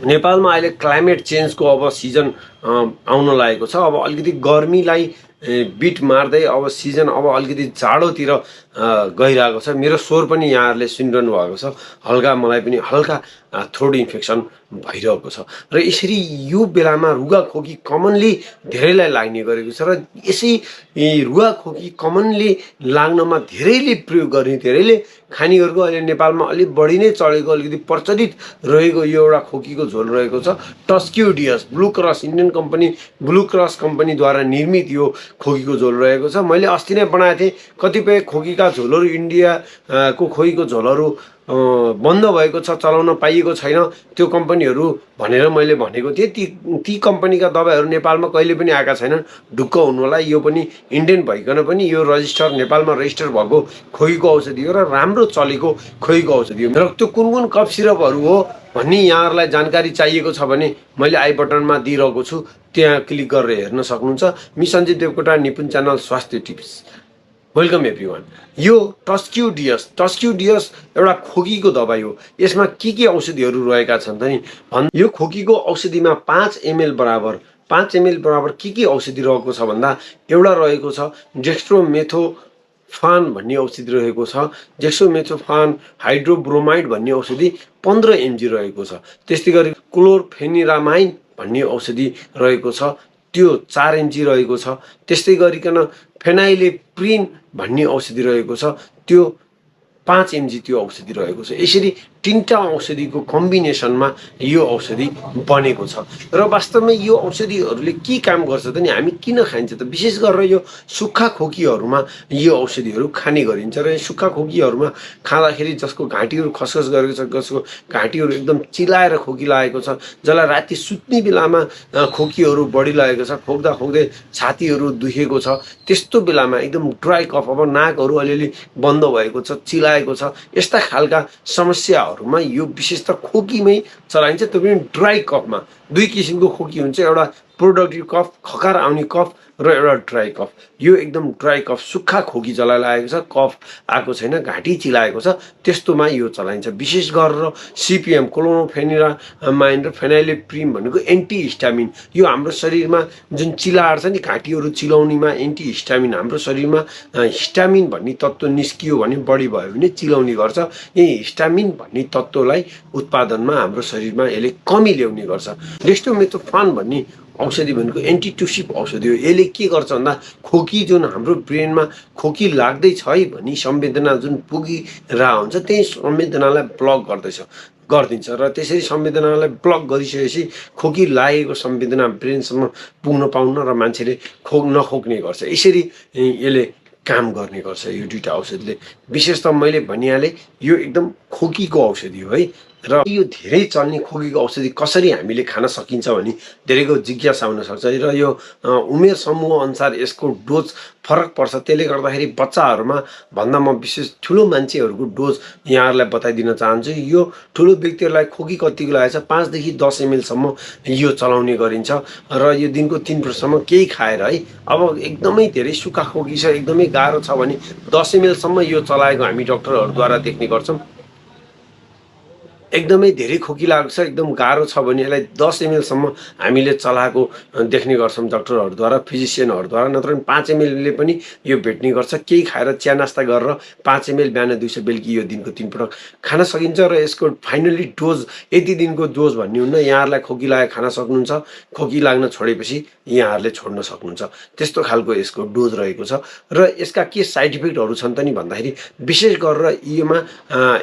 नेपालमा अहिले क्लाइमेट चेन्जको अब सिजन आउन लागेको छ। अब अलिकति गर्मीलाई बिट मार्दै अब सिजन अब अलिकति जाडोतिर गइरहेको छ। मेरो स्वर पनि यहाँहरूले सुनिरहनु भएको छ, हल्का मलाई पनि हल्का थ्रोट इन्फेक्सन भइरहेको छ। र यसरी यो बेलामा रुगाखोकी कमनली धेरैलाई लाग्ने गरेको छ। र यसै रुगाखोकी कमनली लाग्नमा धेरैले प्रयोग गर्ने, धेरैले खानेहरूको अहिले नेपालमा अलिक बढी नै चढेको, अलिकति प्रचलित रहेको यो एउटा खोकीको झोल रहेको छ TusqDx, blue cross, Indian company blue cross कम्पनीद्वारा निर्मित यो खोकीको झोल रहेको छ। मैले अस्ति नै बनाएको थिएँ कतिपय खोकीका झोलहरू, इन्डियाको खोकीको झोलहरू बन्द भएको छ, चलाउन पाइएको छैन त्यो कम्पनीहरू भनेर मैले भनेको थिएँ। ती कम्पनीका दबाईहरू नेपालमा कहिले पनि आएका छैनन्, ढुक्क हुनु होला। यो पनि इन्डियन भइकन पनि यो रजिस्टर, नेपालमा रजिस्टर भएको खोकीको औषधि हो र राम्रो चलेको खोकीको औषधि हो। र त्यो कुन कुन कफ सिरपहरू हो भन्ने यहाँहरूलाई जानकारी चाहिएको छ भने मैले आई बटनमा दिइरहेको छु, त्यहाँ क्लिक गरेर हेर्न सक्नुहुन्छ। मि सञ्जीव देवकोटा, निपुण च्यानल, स्वास्थ्य टिप्स। Welcome everyone. यो TusqDx एउटा खोकीको दबाई हो। यसमा के औषधिहरू रहेका छन् त नि यो खोकीको औषधिमा 5 ml बराबर के औषधि रहेको छ भन्दा एउटा रहेको छ डेक्स्ट्रोमेथोफान भन्ने औषधि रहेको छ। डेक्स्ट्रोमेथोफान हाइड्रोब्रोमाइड भन्ने औषधि 15 mg रहेको छ। त्यस्तै गरी क्लोरफेनिरामाइन भन्ने औषधि रहेको छ, त्यो 4 mg रहेको छ। त्यस्तै गरिकन फेनाइलेप्रिन भन्ने औषधि रहेको छ, त्यो 5 mg त्यो औषधि रहेको छ। यसरी 3टा औषधिको कम्बिनेसनमा यो औषधि बनेको छ। र वास्तवमा यो औषधिहरूले के काम गर्छ त नि, हामी किन खाइन्छ त? विशेष गरेर यो सुक्खा खोकीहरूमा यो औषधिहरू खाने गरिन्छ। र सुक्खा खोकीहरूमा खाँदाखेरि जसको घाँटीहरू खसखस गरेको छ, जसको घाँटीहरू एकदम चिलाएर खोकी लागेको छ, जसलाई राति सुत्ने बेलामा खोकीहरू बढी लागेको छ, खोक्दा खोक्दै छातीहरू दुखेको छ, त्यस्तो बेलामा एकदम ड्राई कफ, अब नाकहरू अलिअलि बन्द भएको छ, चिलाएको छ, यस्ता खालका समस्याहरूमा यो विशेष त खोकीमै चलाइन्छ। त्यो पनि ड्राई कफमा। 2 किसिमको खोकी हुन्छ, एउटा प्रोडक्टिभ कफ, खकार आउने कफ, र एउटा ड्राई कफ। यो एकदम ड्राई कफ, सुक्खा खोकी जसलाई लागेको छ, कफ आएको छैन, घाँटी चिलाएको छ, त्यस्तोमा यो चलाइन्छ। विशेष गरेर CPM, क्लोरोफेनिरामाइन र फेनाइलेप्रिन भनेको एन्टिहिस्टामिन। यो हाम्रो शरीरमा जुन चिलाएर छ नि, घाँटीहरू चिलाउनेमा एन्टिहिस्टामिन, हाम्रो शरीरमा हिस्टामिन भन्ने तत्त्व निस्कियो भने, बढी भयो भने चिलाउने गर्छ। यही हिस्टामिन भन्ने तत्त्वलाई उत्पादनमा हाम्रो शरीरमा यसले कमी ल्याउने गर्छ। डेक्स्ट्रोमेथोफान भन्ने औषधि भनेको एन्टिटुसिभ औषधि हो। यसले के गर्छ भन्दा खोकी जुन हाम्रो ब्रेनमा खोकी लाग्दैछ है भन्ने संवेदना जुन पुगिरहेको हुन्छ, त्यही संवेदनालाई ब्लक गरिदिन्छ। र त्यसरी संवेदनालाई ब्लक गरिसकेपछि खोकी लागेको संवेदना ब्रेनसम्म पुग्न पाउन र मान्छेले नखोक्ने गर्छ। यसरी यसले काम गर्ने गर्छ यो 2टा औषधिले। विशेष त मैले भनिहालेँ यो एकदम खोकीको औषधि हो है। र यो धेरै चल्ने खोकीको औषधि कसरी हामीले खान सकिन्छ भने धेरैको जिज्ञासा हुन सक्छ। र यो उमेर समूह अनुसार यसको डोज फरक पर्छ। त्यसले गर्दाखेरि बच्चाहरूमा भन्दा म विशेष ठुलो मान्छेहरूको डोज यहाँहरूलाई बताइदिन चाहन्छु। यो ठुलो व्यक्तिहरूलाई खोकी कतिको लागेको छ, 5 देखि 10 ml सम्म यो चलाउने गरिन्छ। र यो दिनको 3 पटकसम्म केही खाएर है। अब एकदमै धेरै सुक्खा खोकी छ, एकदमै गाह्रो छ भने 10 ml सम्म यो चलाएको हामी डक्टरहरूद्वारा देख्ने गर्छौँ। एकदमै धेरै खोकी लागेको छ, एकदम गाह्रो छ भने यसलाई 10 ml सम्म हामीले चलाएको देख्ने गर्छौँ डक्टरहरूद्वारा, फिजिसियनहरूद्वारा। नत्र 5 ml ले पनि यो भेट्ने गर्छ। केही खाएर चिया नास्ता गरेर 5 ml बिहान, दिउँसो, बेलुकी यो दिनको 3 पटक खान सकिन्छ। र यसको फाइनली डोज यति दिनको डोज भन्ने हुन्न। यहाँहरूलाई खोकी लागे खान सक्नुहुन्छ, खोकी लाग्न छोडेपछि यहाँहरूले छोड्न सक्नुहुन्छ, त्यस्तो खालको यसको डोज रहेको छ। र यसका के साइड इफेक्टहरू छन् त नि भन्दाखेरि विशेष गरेर योमा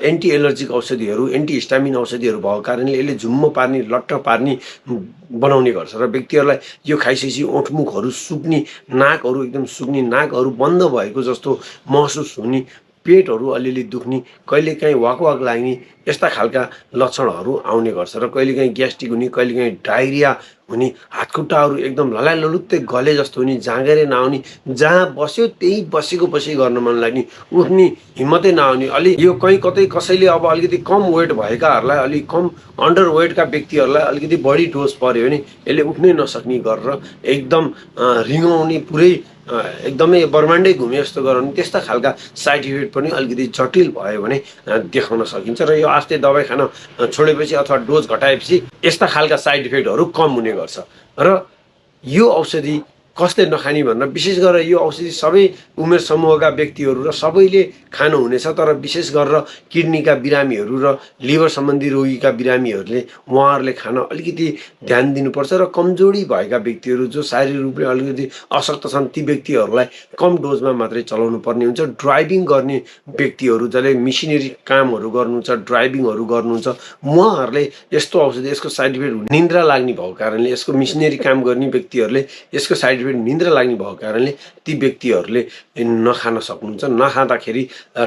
एन्टी एलर्जिक औषधिहरू, एन्टिहिस्टामिन औषधिहरू भएको कारणले यसले झुम्म पार्ने, लट्ट पार्ने बनाउने गर्छ। र व्यक्तिहरूलाई यो खाइसकेपछि ओठमुखहरू सुक्ने, नाकहरू एकदम सुक्ने, नाकहरू बन्द भएको जस्तो महसुस हुने, पेटहरू अलिअलि दुख्ने, कहिलेकाहीँ वाक लाग्ने, यस्ता खालका लक्षणहरू आउने गर्छ। र कहिलेकाहीँ ग्यास्ट्रिक हुने, कहिलेकाहीँ डायरिया हुने, हातखुट्टाहरू एकदम ललालुलुत्तै गले जस्तो हुने, जाँगेरै नआउने, जहाँ बस्यो त्यही बसेको गर्न मन लाग्ने, उठ्ने हिम्मतै नआउने। अलि यो कहीँ कतै कसैले अब अलिकति कम वेट भएकाहरूलाई, अलिक कम अन्डर वेटका व्यक्तिहरूलाई अलिकति बढी डोज पर्यो भने यसले उठ्नै नसक्ने गरेर एकदम रिङाउने, पुरै एकदमै ब्रह्माण्डै घुमे जस्तो गराउने त्यस्ता खालका साइड इफेक्ट पनि अलिकति जटिल भयो भने देखाउन सकिन्छ र यो आस्ते दबाई खान छोडेपछि अथवा डोज घटाएपछि यस्ता खालका साइड इफेक्टहरू कम हुने गर्छ र यो औषधि कसले नखाने भनेर विशेष गरेर यो औषधि सबै उमेर समूहका व्यक्तिहरू र सबैले खानुहुनेछ तर विशेष गरेर किडनीका बिरामीहरू र लिभर सम्बन्धी रोगीका बिरामीहरूले उहाँहरूले खान अलिकति ध्यान दिनुपर्छ र कमजोरी भएका व्यक्तिहरू जो शारीरिक रूपले अलिकति अशक्त छन् ती व्यक्तिहरूलाई कम डोजमा मात्रै चलाउनु पर्ने हुन्छ ड्राइभिङ गर्ने व्यक्तिहरू जसले मिसिनरी कामहरू गर्नुहुन्छ ड्राइभिङहरू गर्नुहुन्छ उहाँहरूले यस्तो औषधि यसको साइड इफेक्ट निन्द्रा लाग्ने भएको कारणले यसको मिसिनरी काम गर्ने व्यक्तिहरूले यसको साइड इफेक्ट निन्द्रा लाग्ने भएको कारणले ती व्यक्तिहरूले नखान सक्नुहुन्छ नखाँदाखेरि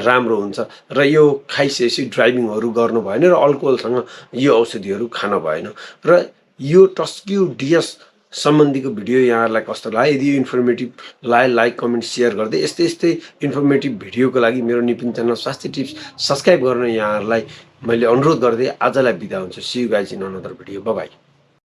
राम्रो हुन्छ र यो खाइसकेपछि ड्राइभिङहरू गर्नु भएन र अल्कोहलसँग यो औषधिहरू खान भएन र यो TusqDx सम्बन्धीको भिडियो यहाँहरूलाई कस्तो लाग्यो यदि यो इन्फर्मेटिभ लाग्यो लाइक कमेन्ट सेयर गर्दै यस्तै इन्फर्मेटिभ भिडियोको लागि मेरो निपुण च्यानल स्वास्थ्य टिप्स सब्सक्राइब गर्न यहाँहरूलाई मैले अनुरोध गर्दै आजलाई बिदा हुन्छु see you guys in another video bye by.